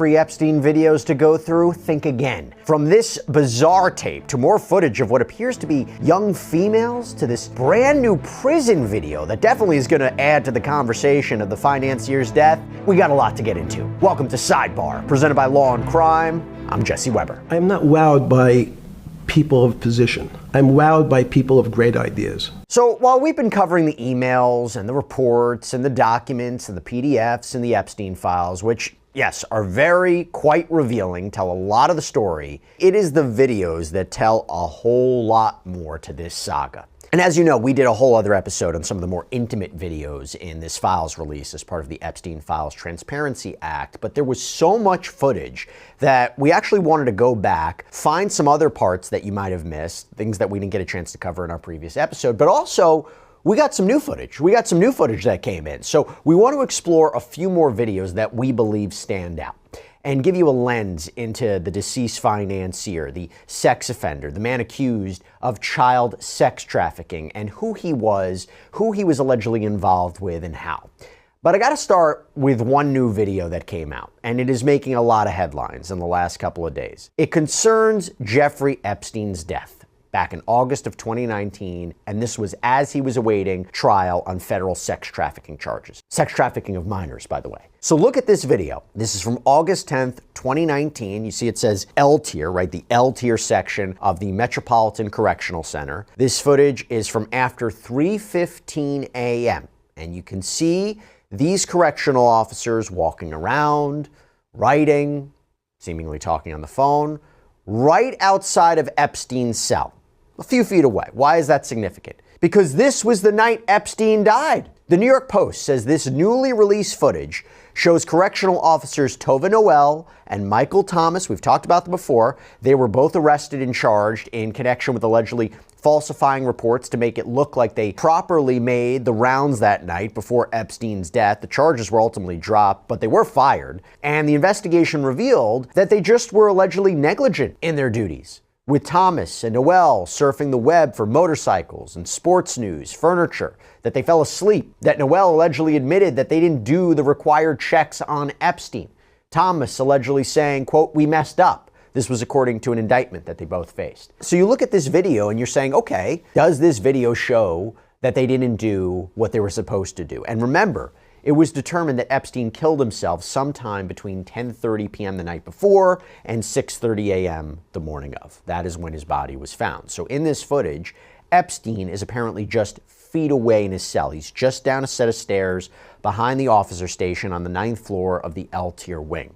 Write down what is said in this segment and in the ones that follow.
Jeffrey Epstein videos to go through? Think again. From this bizarre tape to more footage of what appears to be young females to this brand new prison video that definitely is going to add to the conversation of the financier's death, we got a lot to get into. Welcome to Sidebar, presented by Law and Crime. I'm Jesse Weber. I'm not wowed by people of position. I'm wowed by people of great ideas. So while we've been covering the emails and the reports and the documents and the PDFs and the Epstein files, which, yes, are quite revealing, tell a lot of the story, it is the videos that tell a whole lot more to this saga. And as you know, we did a whole other episode on some of the more intimate videos in this files release as part of the Epstein Files Transparency Act, but there was so much footage that we actually wanted to go back, find some other parts that you might have missed, things that we didn't get a chance to cover in our previous episode, but also we got some new footage. We got some new footage that came in. So we want to explore a few more videos that we believe stand out and give you a lens into the deceased financier, the sex offender, the man accused of child sex trafficking, and who he was allegedly involved with, and how. But I gotta start with one new video that came out, and it is making a lot of headlines in the last couple of days. It concerns Jeffrey Epstein's death back in August of 2019, and this was as he was awaiting trial on federal sex trafficking charges. Sex trafficking of minors, by the way. So look at this video. This is from August 10th, 2019. You see it says L tier, right? The L tier section of the Metropolitan Correctional Center. This footage is from after 3:15 a.m. And you can see these correctional officers walking around, writing, seemingly talking on the phone, right outside of Epstein's cell, a few feet away. Why is that significant? Because this was the night Epstein died. The New York Post says this newly released footage shows correctional officers Tova Noel and Michael Thomas. We've talked about them before. They were both arrested and charged in connection with allegedly falsifying reports to make it look like they properly made the rounds that night before Epstein's death. The charges were ultimately dropped, but they were fired. And the investigation revealed that they just were allegedly negligent in their duties, with Thomas and Noel surfing the web for motorcycles and sports news, furniture, that they fell asleep, that Noel allegedly admitted that they didn't do the required checks on Epstein. Thomas allegedly saying, quote, "We messed up." This was according to an indictment that they both faced. So you look at this video and you're saying, okay, does this video show that they didn't do what they were supposed to do? And remember, it was determined that Epstein killed himself sometime between 10:30 p.m. the night before and 6:30 a.m. the morning of. That is when his body was found. So in this footage, Epstein is apparently just feet away in his cell. He's just down a set of stairs behind the officer station on the 9th floor of the L tier wing.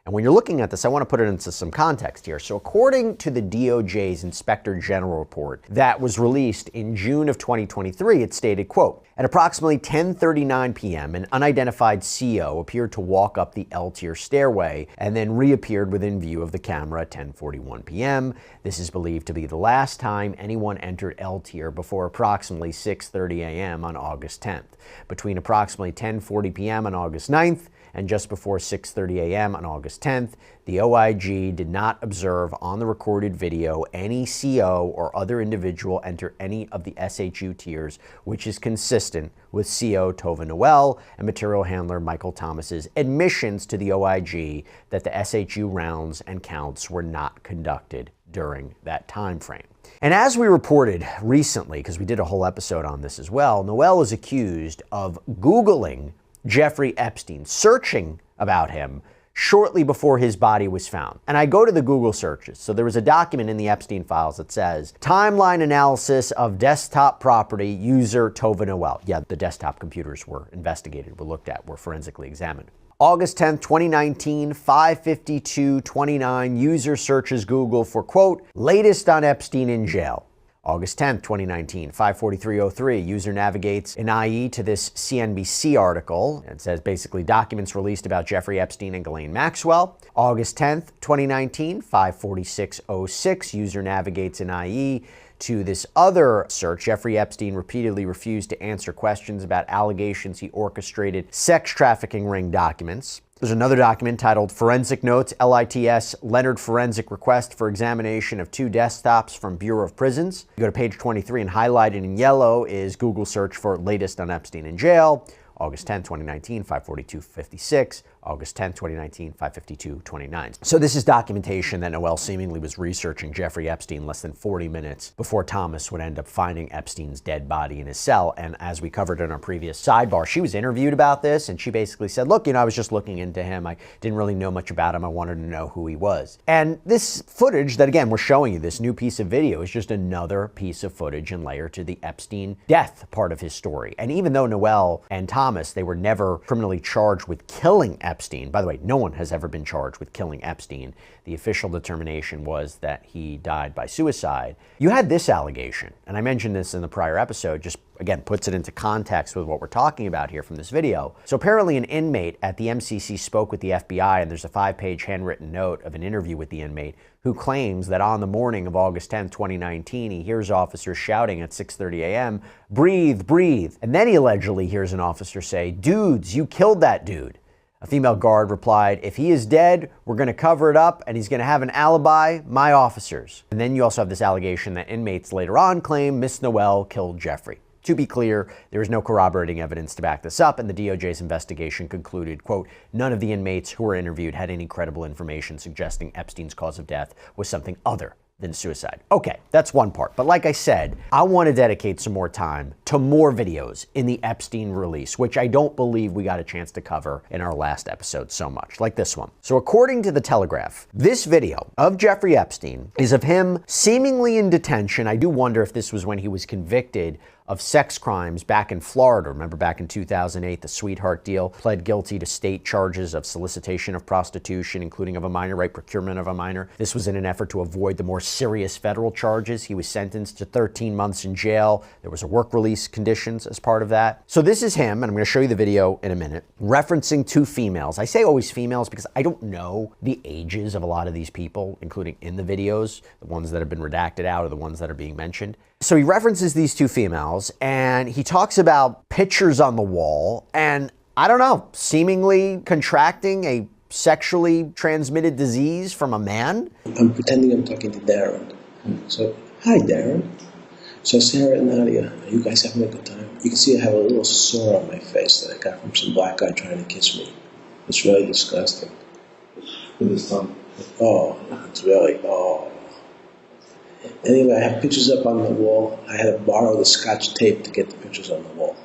And when you're looking at this, I want to put it into some context here. So according to the DOJ's Inspector General report that was released in June of 2023, it stated, quote, "At approximately 10:39 p.m., an unidentified CO appeared to walk up the L tier stairway and then reappeared within view of the camera at 10:41 p.m. This is believed to be the last time anyone entered L tier before approximately 6:30 a.m. on August 10th. Between approximately 10:40 p.m. on August 9th and just before 6:30 a.m. on August 10th, the OIG did not observe on the recorded video any CO or other individual enter any of the SHU tiers, which is consistent with CO Tova Noel and material handler Michael Thomas's admissions to the OIG that the SHU rounds and counts were not conducted during that time frame. And as we reported recently, because we did a whole episode on this as well, Noel is accused of Googling Jeffrey Epstein, searching about him shortly before his body was found. And I go to the Google searches. So there was a document in the Epstein files that says, timeline analysis of desktop property user Tova Noel. Yeah, the desktop computers were investigated, were looked at, were forensically examined. August 10th, 2019, 5:52:29, user searches Google for, quote, latest on Epstein in jail. August 10th, 2019, 5:43:03, user navigates an IE to this CNBC article. It says basically documents released about Jeffrey Epstein and Ghislaine Maxwell. August 10th, 2019, 5:46:06, user navigates an IE to this other search. Jeffrey Epstein repeatedly refused to answer questions about allegations he orchestrated sex trafficking ring documents. There's another document titled Forensic Notes, LITS, Leonard Forensic Request for Examination of 2 Desktops from Bureau of Prisons. You go to page 23 and highlighted in yellow is Google search for latest on Epstein in jail. August 10, 2019, 5:42:56. August 10th, 2019, 5:52:29. So this is documentation that Noel seemingly was researching Jeffrey Epstein less than 40 minutes before Thomas would end up finding Epstein's dead body in his cell. And as we covered in our previous sidebar, she was interviewed about this, and she basically said, look, I was just looking into him. I didn't really know much about him. I wanted to know who he was. And this footage that, again, we're showing you, this new piece of video, is just another piece of footage and layer to the Epstein death part of his story. And even though Noel and Thomas, they were never criminally charged with killing Epstein. By the way, no one has ever been charged with killing Epstein. The official determination was that he died by suicide. You had this allegation, and I mentioned this in the prior episode, just again puts it into context with what we're talking about here from this video. So apparently an inmate at the MCC spoke with the FBI, and there's a 5-page handwritten note of an interview with the inmate who claims that on the morning of August 10th, 2019, he hears officers shouting at 6:30 a.m., breathe, breathe. And then he allegedly hears an officer say, dudes, you killed that dude. A female guard replied, if he is dead, we're going to cover it up and he's going to have an alibi, my officers. And then you also have this allegation that inmates later on claim Miss Noel killed Jeffrey. To be clear, there is no corroborating evidence to back this up, and the DOJ's investigation concluded, quote, none of the inmates who were interviewed had any credible information suggesting Epstein's cause of death was something other than suicide. Okay, that's one part. But like I said, I want to dedicate some more time to more videos in the Epstein release, which I don't believe we got a chance to cover in our last episode so much, like this one. So according to the Telegraph, this video of Jeffrey Epstein is of him seemingly in detention. I do wonder if this was when he was convicted of sex crimes back in Florida. Remember back in 2008, the Sweetheart deal, pled guilty to state charges of solicitation of prostitution, including of a minor, right, procurement of a minor. This was in an effort to avoid the more serious federal charges. He was sentenced to 13 months in jail. There was a work release conditions as part of that. So this is him, and I'm going to show you the video in a minute, referencing 2 females. I say always females because I don't know the ages of a lot of these people, including in the videos, the ones that have been redacted out or the ones that are being mentioned. So he references these 2 females, and he talks about pictures on the wall, and I don't know, seemingly contracting a sexually transmitted disease from a man. I'm pretending I'm talking to Darren. So, hi Darren. So Sarah and Nadia, are you guys having a good time? You can see I have a little sore on my face that I got from some black guy trying to kiss me. It's really disgusting. With his tongue. Oh, it's really, oh. Anyway, I have pictures up on the wall. I had to borrow the Scotch tape to get the pictures on the wall.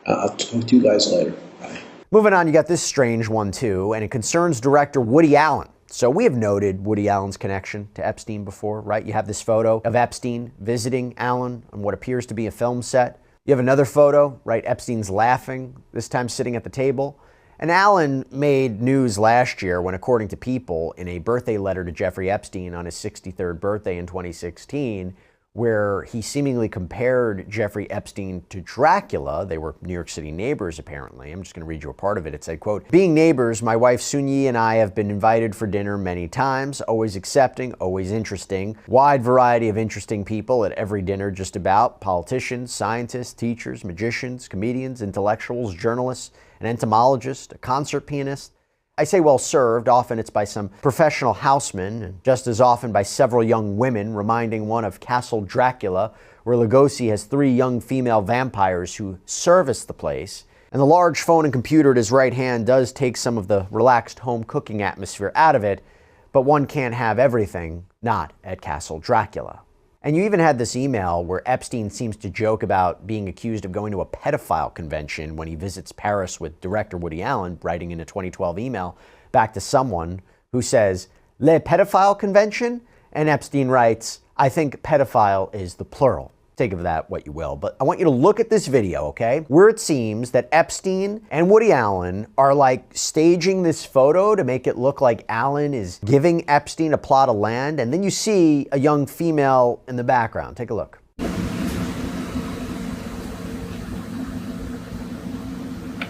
I'll talk to you guys later. Bye. Moving on, you got this strange one too, and it concerns director Woody Allen. So we have noted Woody Allen's connection to Epstein before, right? You have this photo of Epstein visiting Allen on what appears to be a film set. You have another photo, right? Epstein's laughing, this time sitting at the table. And Allen made news last year when, according to People, in a birthday letter to Jeffrey Epstein on his 63rd birthday in 2016, where he seemingly compared Jeffrey Epstein to Dracula. They were New York City neighbors, apparently. I'm just going to read you a part of it. It said, quote, being neighbors, my wife Sunyi and I have been invited for dinner many times, always accepting, always interesting. Wide variety of interesting people at every dinner just about. Politicians, scientists, teachers, magicians, comedians, intellectuals, journalists, an entomologist, a concert pianist. I say well served, often it's by some professional houseman, and just as often by several young women, reminding one of Castle Dracula, where Lugosi has 3 young female vampires who service the place. And the large phone and computer at his right hand does take some of the relaxed home cooking atmosphere out of it, but one can't have everything, not at Castle Dracula. And you even had this email where Epstein seems to joke about being accused of going to a pedophile convention when he visits Paris with director Woody Allen, writing in a 2012 email back to someone who says, Le pedophile convention? And Epstein writes, I think pedophile is the plural. Take of that what you will, but I want you to look at this video, okay? Where it seems that Epstein and Woody Allen are like staging this photo to make it look like Allen is giving Epstein a plot of land, and then you see a young female in the background. Take a look.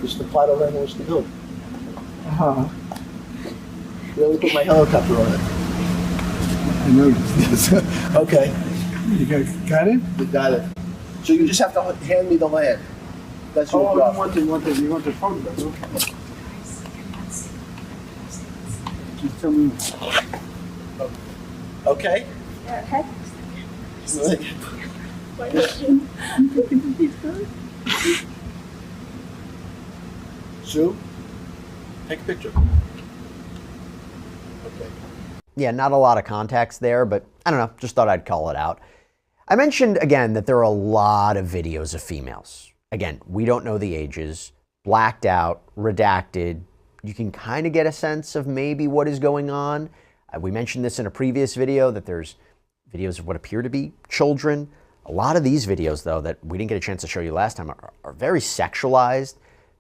It's the plot of land I wish to build. Really put my helicopter on it. I know. Okay. You got it? You got it. So you just have to hand me the land. That's your Oh, job. you want the photograph? Okay. Just tell me. Okay? Okay. Sue? Take a picture. Okay. Yeah, not a lot of context there, but I don't know, just thought I'd call it out. I mentioned again that there are a lot of videos of females. Again, we don't know the ages, blacked out, redacted. You can kind of get a sense of maybe what is going on. We mentioned this in a previous video that there's videos of what appear to be children. A lot of these videos, though, that we didn't get a chance to show you last time are very sexualized.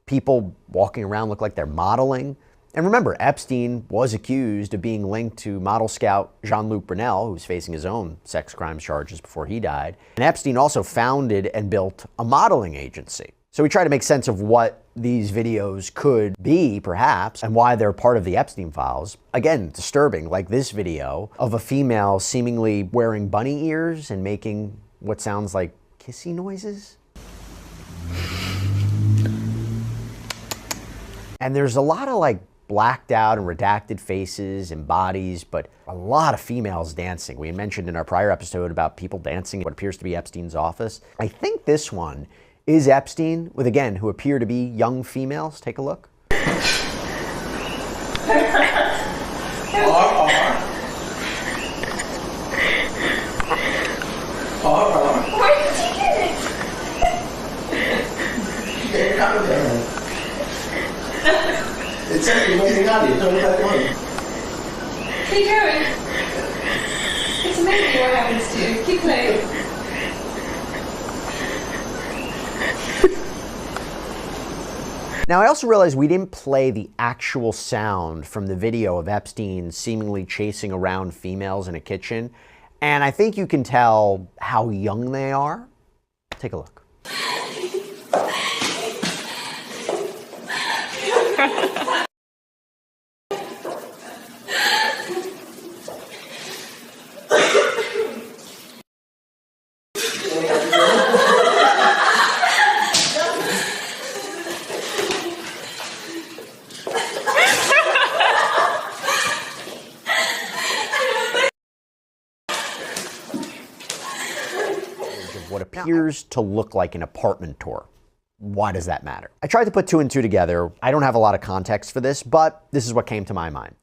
People walking around look like they're modeling. And remember, Epstein was accused of being linked to model scout Jean-Luc Brunel, who was facing his own sex crimes charges before he died. And Epstein also founded and built a modeling agency. So we try to make sense of what these videos could be, perhaps, and why they're part of the Epstein files. Again, disturbing, like this video of a female seemingly wearing bunny ears and making what sounds like kissy noises. And there's a lot of like blacked out and redacted faces and bodies, but a lot of females dancing. We mentioned in our prior episode about people dancing in what appears to be Epstein's office. I think this one is Epstein with, again, who appear to be young females. Take a look. Where did you get it? It's actually amazing out here. Don't that one. Keep going. It's amazing what happens to you. Keep playing. Now, I also realized we didn't play the actual sound from the video of Epstein seemingly chasing around females in a kitchen. And I think you can tell how young they are. Take a look. What appears to look like an apartment tour. Why does that matter? I tried to put two and two together. I don't have a lot of context for this, but this is what came to my mind.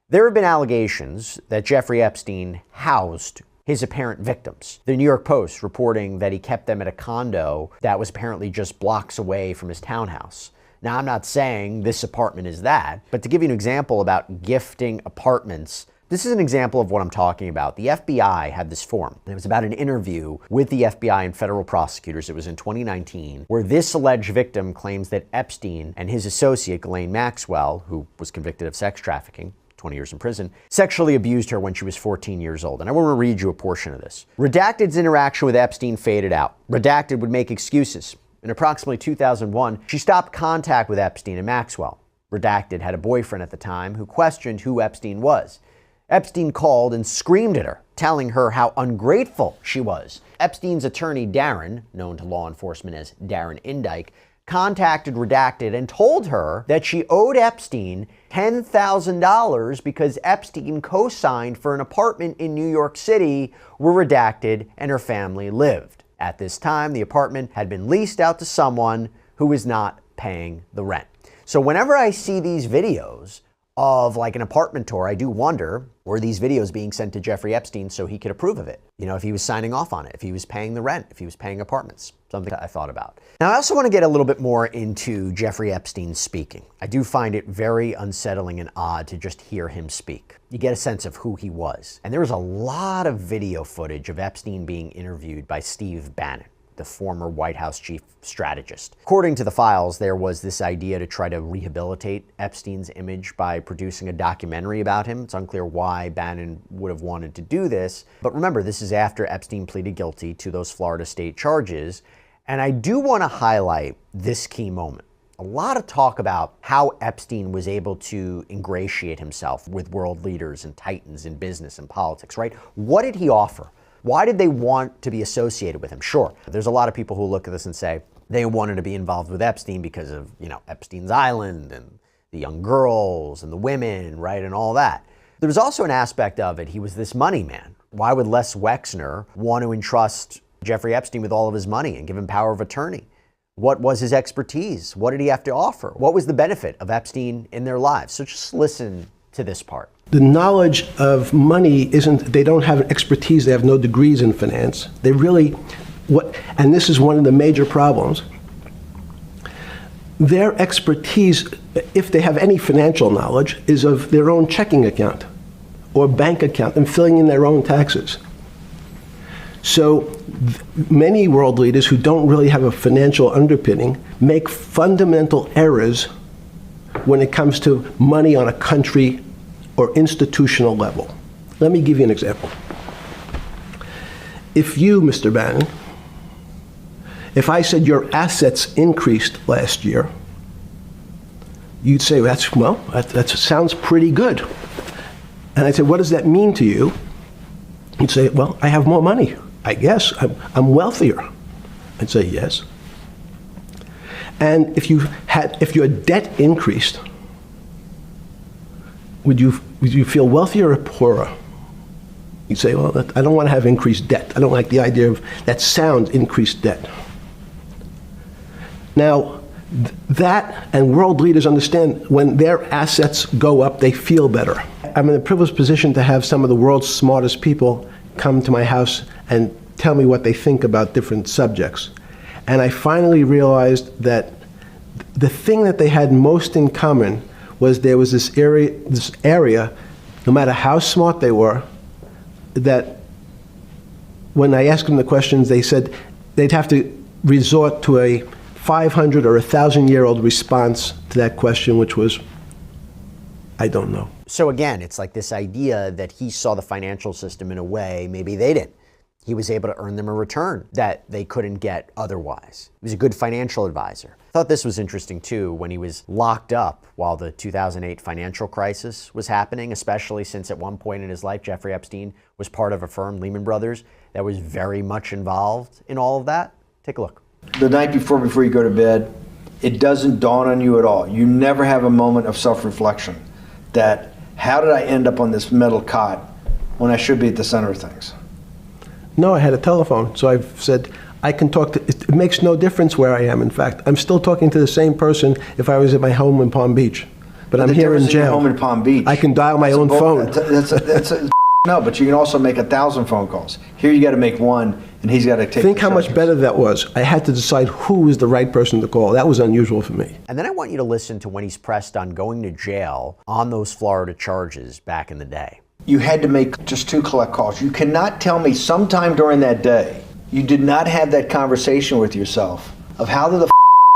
There have been allegations that Jeffrey Epstein housed his apparent victims. The New York Post reporting that he kept them at a condo that was apparently just blocks away from his townhouse. Now, I'm not saying this apartment is that, but to give you an example about gifting apartments, this is an example of what I'm talking about. The FBI had this form. It was about an interview with the FBI and federal prosecutors. It was in 2019, where this alleged victim claims that Epstein and his associate, Ghislaine Maxwell, who was convicted of sex trafficking, 20 years in prison, sexually abused her when she was 14 years old. And I want to read you a portion of this. Redacted's interaction with Epstein faded out. Redacted would make excuses. In approximately 2001, she stopped contact with Epstein and Maxwell. Redacted had a boyfriend at the time who questioned who Epstein was. Epstein called and screamed at her, telling her how ungrateful she was. Epstein's attorney, Darren, known to law enforcement as Darren Indyke, contacted Redacted and told her that she owed Epstein $10,000 because Epstein co-signed for an apartment in New York City where Redacted and her family lived. At this time, the apartment had been leased out to someone who was not paying the rent. So whenever I see these videos of like an apartment tour, I do wonder, were these videos being sent to Jeffrey Epstein so he could approve of it? You know, if he was signing off on it, if he was paying the rent, if he was paying apartments, something I thought about. Now, I also want to get a little bit more into Jeffrey Epstein speaking. I do find it very unsettling and odd to just hear him speak. You get a sense of who he was. And there was a lot of video footage of Epstein being interviewed by Steve Bannon, the former White House chief strategist. According to the files, there was this idea to try to rehabilitate Epstein's image by producing a documentary about him. It's unclear why Bannon would have wanted to do this. But remember, this is after Epstein pleaded guilty to those Florida state charges. And I do want to highlight this key moment. A lot of talk about how Epstein was able to ingratiate himself with world leaders and titans in business and politics, right? What did he offer? Why did they want to be associated with him? Sure, there's a lot of people who look at this and say they wanted to be involved with Epstein because of, you know, Epstein's Island and the young girls and the women, right, and all that. There was also an aspect of it, he was this money man. Why would Les Wexner want to entrust Jeffrey Epstein with all of his money and give him power of attorney? What was his expertise? What did he have to offer? What was the benefit of Epstein in their lives? So just listen to this part. The knowledge of money they don't have expertise, they have no degrees in finance. They really, and this is one of the major problems, their expertise, if they have any financial knowledge, is of their own checking account or bank account and filling in their own taxes. So many world leaders who don't really have a financial underpinning make fundamental errors when it comes to money on a country or institutional level. Let me give you an example. If you, Mr. Bannon, if I said your assets increased last year, you'd say, that sounds pretty good. And I'd say, what does that mean to you? You'd say, well, I have more money. I guess I'm wealthier. I'd say, yes. And if your debt increased, would you feel wealthier or poorer? You'd say, well, I don't want to have increased debt. I don't like the idea of that sound, increased debt. Now, that and world leaders understand when their assets go up, they feel better. I'm in a privileged position to have some of the world's smartest people come to my house and tell me what they think about different subjects. And I finally realized that the thing that they had most in common was there was this area, no matter how smart they were, that when I asked them the questions, they said they'd have to resort to a 500 or 1,000-year-old response to that question, which was, I don't know. So again, it's like this idea that he saw the financial system in a way maybe they didn't. He was able to earn them a return that they couldn't get otherwise. He was a good financial advisor. I thought this was interesting too when he was locked up while the 2008 financial crisis was happening, especially since at one point in his life, Jeffrey Epstein was part of a firm, Lehman Brothers, that was very much involved in all of that. Take a look. The night before you go to bed, it doesn't dawn on you at all. You never have a moment of self-reflection that, how did I end up on this metal cot when I should be at the center of things? No, I had a telephone, so I've said, I can talk to, it makes no difference where I am, in fact. I'm still talking to the same person if I was at my home in Palm Beach. But I'm here in jail. Home in Palm Beach. I can dial my own phone. No, but you can also make 1,000 phone calls. Here you got to make one, and he's got to take. Think how much better that was. I had to decide who was the right person to call. That was unusual for me. And then I want you to listen to when he's pressed on going to jail on those Florida charges back in the day. You had to make just 2 collect calls. You cannot tell me sometime during that day you did not have that conversation with yourself of how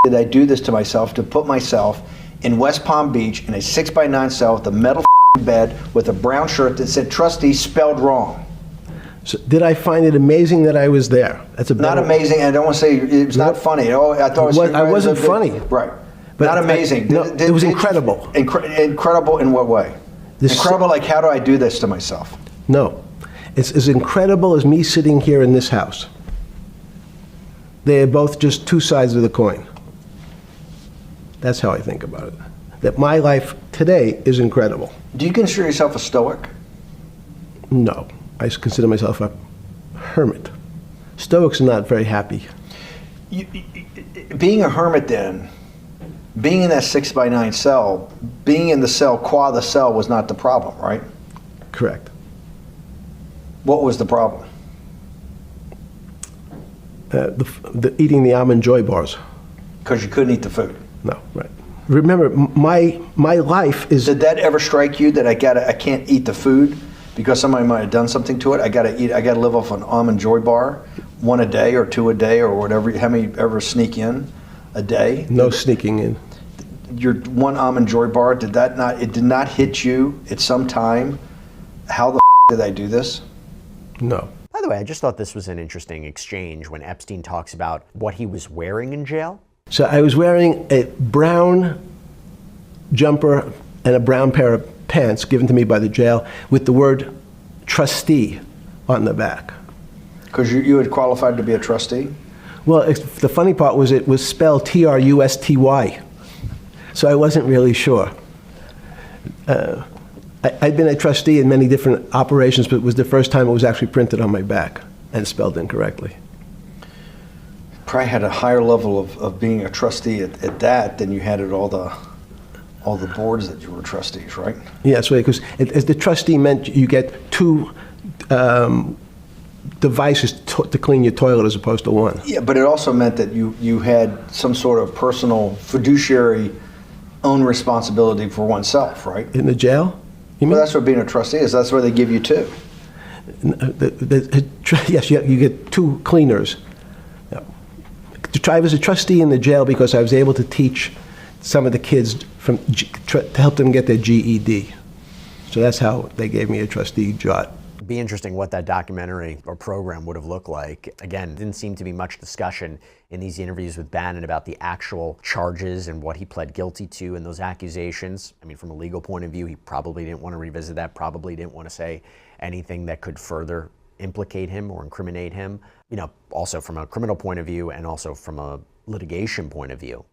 did I do this to myself to put myself in West Palm Beach in a 6x9 cell with a metal bed with a brown shirt that said trustee spelled wrong. So did I find it amazing that I was there? That's not amazing. I don't want to say it was not funny. Oh, I thought I wasn't funny. Right. But not amazing. It was incredible. Incredible in what way? Incredible, like, how do I do this to myself? No. It's as incredible as me sitting here in this house. They are both just 2 sides of the coin. That's how I think about it. That my life today is incredible. Do you consider yourself a stoic? No. I consider myself a hermit. Stoics are not very happy. Being a hermit then, being in that 6x9 cell, being in the cell qua the cell was not the problem, right? Correct. What was the problem? Eating the almond joy bars. Because you couldn't eat the food. No, right. Remember, my life is. Did that ever strike you that I can't eat the food because somebody might have done something to it? I gotta live off an almond joy bar, 1 a day or 2 a day or whatever. How many ever sneak in a day? No sneaking in. Your 1 almond joy bar, it did not hit you at some time? How the did I do this? No. By the way, I just thought this was an interesting exchange when Epstein talks about what he was wearing in jail. So I was wearing a brown jumper and a brown pair of pants given to me by the jail with the word trustee on the back. Because you had qualified to be a trustee? Well, the funny part was it was spelled Trusty. So I wasn't really sure. I'd been a trustee in many different operations, but it was the first time it was actually printed on my back and spelled incorrectly. probably had a higher level of being a trustee at that than you had at all the boards that you were trustees, right? Yes, right, because as the trustee meant you get 2 devices to clean your toilet as opposed to 1. Yeah, but it also meant that you had some sort of personal fiduciary own responsibility for oneself, right? In the jail? You mean? Well, that's what being a trustee is. That's where they give you 2. Yes, you get 2 cleaners. Yeah. I was a trustee in the jail because I was able to teach some of the kids to help them get their GED. So that's how they gave me a trustee job. Be interesting what that documentary or program would have looked like. Again, didn't seem to be much discussion in these interviews with Bannon about the actual charges and what he pled guilty to and those accusations. I mean, from a legal point of view, he probably didn't want to revisit that, probably didn't want to say anything that could further implicate him or incriminate him. You know, also from a criminal point of view and also from a litigation point of view.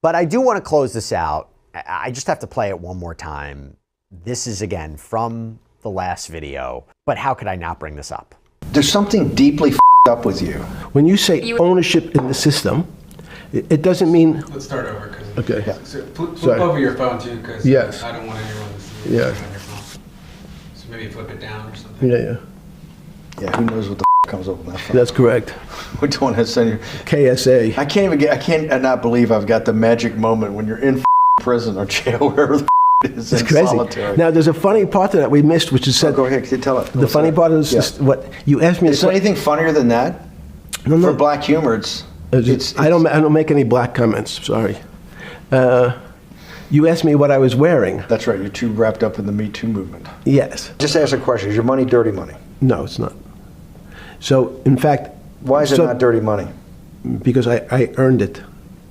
But I do want to close this out. I just have to play it one more time. This is, again, from the last video, but how could I not bring this up? There's something deeply up with you. When you say ownership in the system, it doesn't mean... Let's start over. Okay. Yeah. So flip over your phone too, because yes. I don't want anyone to see you on your phone. So maybe flip it down or something. Yeah. Yeah, who knows what the comes up with that phone. That's correct. We don't want to send you... KSA. I can't not believe I've got the magic moment when you're in prison or jail, wherever the is it's in crazy. solitary. Now, there's a funny part to that we missed, which is said... go ahead, tell it. The funny part is just what you asked me... Is there anything funnier than that? No. For black humor, I don't make any black comments, sorry. You asked me what I was wearing. That's right, you're too wrapped up in the Me Too movement. Yes. Just ask a question, is your money dirty money? No, it's not. So, in fact... Why is it not dirty money? Because I earned it.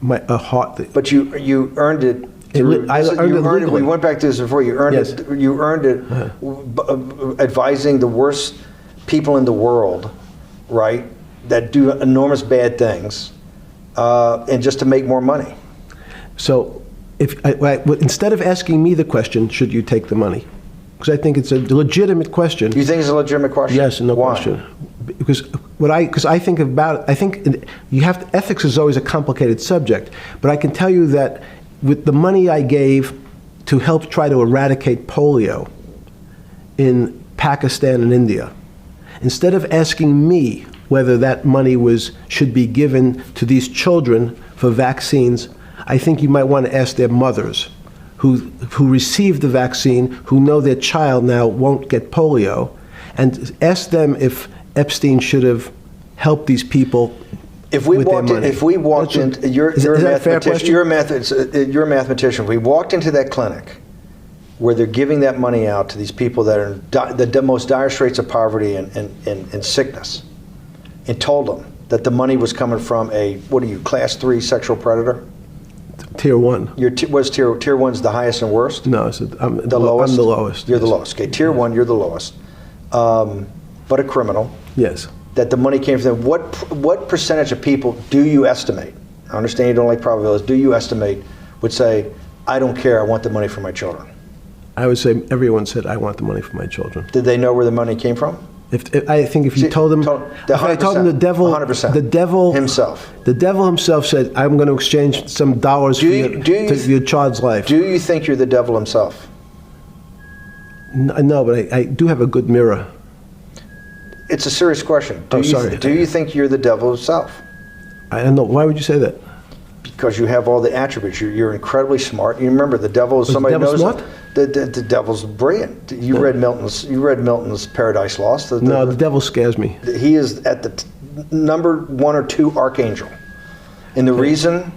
But you earned it... We went back to this before. You earned it. You earned it advising the worst people in the world, right? That do enormous bad things, and just to make more money. So, instead of asking me the question, should you take the money? Because I think it's a legitimate question. You think it's a legitimate question? Yes, no question. Because I think about it, I think ethics is always a complicated subject. But I can tell you that with the money I gave to help try to eradicate polio in Pakistan and India, instead of asking me whether that money should be given to these children for vaccines, I think you might want to ask their mothers who received the vaccine, who know their child now won't get polio, and ask them if Epstein should have helped these people. You're a mathematician. If we walked into that clinic where they're giving that money out to these people that are in the most dire straits of poverty and sickness, and told them that the money was coming from class 3 sexual predator? Tier 1. Was tier 1's the highest and worst? No, I'm the lowest. I'm the lowest. You're the lowest. Okay, tier 1, you're the lowest. But a criminal. Yes. That the money came from them. What percentage of people do you estimate? I understand you don't like probabilities. Do you estimate would say, I don't care, I want the money for my children? I would say everyone said, I want the money for my children. Did they know where the money came from? I think if you told them, the devil, 100%. The devil himself said, I'm going to exchange some dollars for your child's life. Do you think you're the devil himself? No, but I do have a good mirror. It's a serious question. Do you think you're the devil himself? I don't know. Why would you say that? Because you have all the attributes. You're incredibly smart. You remember, the devil is somebody who knows. Smart? The devil's brilliant. You read Milton's Paradise Lost. No, the devil scares me. He is at the number 1 or 2 archangel, and the reason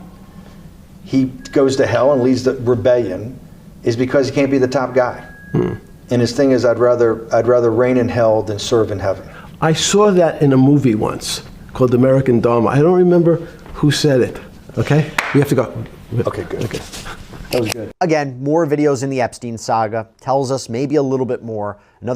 he goes to hell and leads the rebellion is because he can't be the top guy. And his thing is, I'd rather reign in hell than serve in heaven. I saw that in a movie once called American Dharma. I don't remember who said it. Okay, we have to go. Okay, good. Okay. That was good. Again, more videos in the Epstein saga, tells us maybe a little bit more. Another